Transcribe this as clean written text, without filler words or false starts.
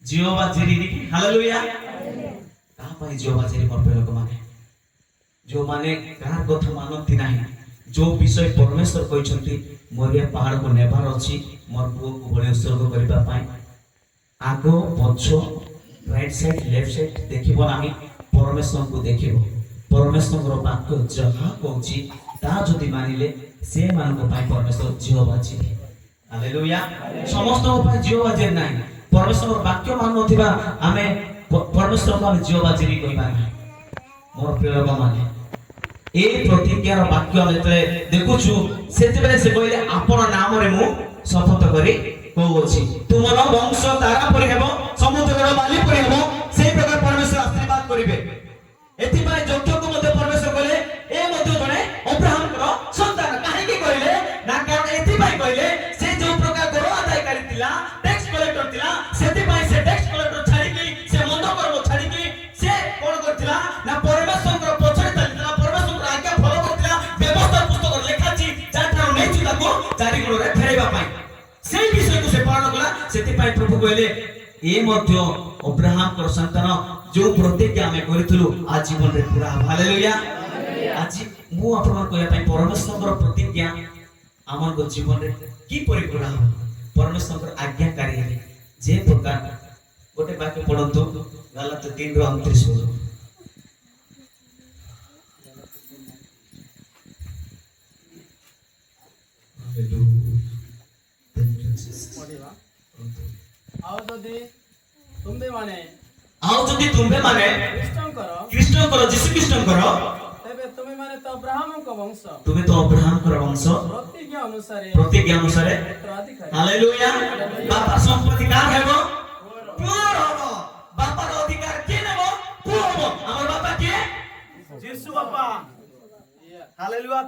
जिहोवा जिरि नी हालेलुया ता पई जिहोवा जिरि मोर प्रिय लोक माने जो माने कार कथा मानती नाही जो विषय परमेश्वर कहछंती मोर ये पहाड़ को नेबार अछि मोर पुओ को बळे उत्सर्ग करबा पई आगो पछो राइट साइड लेफ्ट साइड देखिबो नाही परमेश्वर को देखिबो परमेश्वर वाक्य जहा कहछि ता जदि मानिले से मान को पई परमेश्वर जिहोवा जिरि हालेलुया समस्त को पई जिहोवा जिरि नाही परमेश्वर वाक्य मान नथिबा आमे परमेश्वर को जिहोवा जिरि कहबा नाही मोर प्रिय लोक माने ए प्रतिज्ञार वाक्य जेते देखुछु सेते बेले से कहले आपण नाम रे मु शपथ करी कहउछि तुमर वंश तारा परि हेबो समुद्रर बाली परि हेबो सेही प्रकार परमेश्वर आशीर्वाद करिवे एथि पय जोग्य को मते परमेश्वर कहले ए मते जने अब्राहम रो संतान काहे की कहले ना कारण एथि पय कहले से जो प्रकार कर आदाय करितिला टैक्स कलेक्टर थिला सेति पय से टैक्स कलेक्टर छाड़ी की से मंद करबो छाड़ी की से कोन करथिला ना परमेश्वर रो पछरे चलितला परमेश्वर आज्ञा फॉलो करथिला व्यवस्था पुस्तक लेखाची जाटा नै छिला को चारि गुण रे फेरैबा पय सेही विषय को से पालन कला सेति पय प्रभु कहले ए मध्य अब्राहम रो संतान जो प्रतिज्ञा हमें करिथलु आ जीवन रे पूरा हालेलुया आज मु आपन कहया पय परमेश्वर रो प्रतिज्ञा हमन को जीवन रे की परिपूर्ण हो परमेश्वर रो आज्ञाकारी है जे प्रकार गोटे वाक्य पढंतु गलत 3 रो 29 बोलो आओ जदि तुम्बे माने कृष्ण करो यीशु कृष्ण करो तबे तुमे माने तो अब्राहम को वंश तुम्हें तो अब्राहम का वंश प्रतिज्ञा अनुसार हालेलुया बापा संपत्ति कार हेबो पुअर होबो बापा रो अधिकार के नेबो पुअर होबो हमर बापा के यीशु बापा हालेलुया।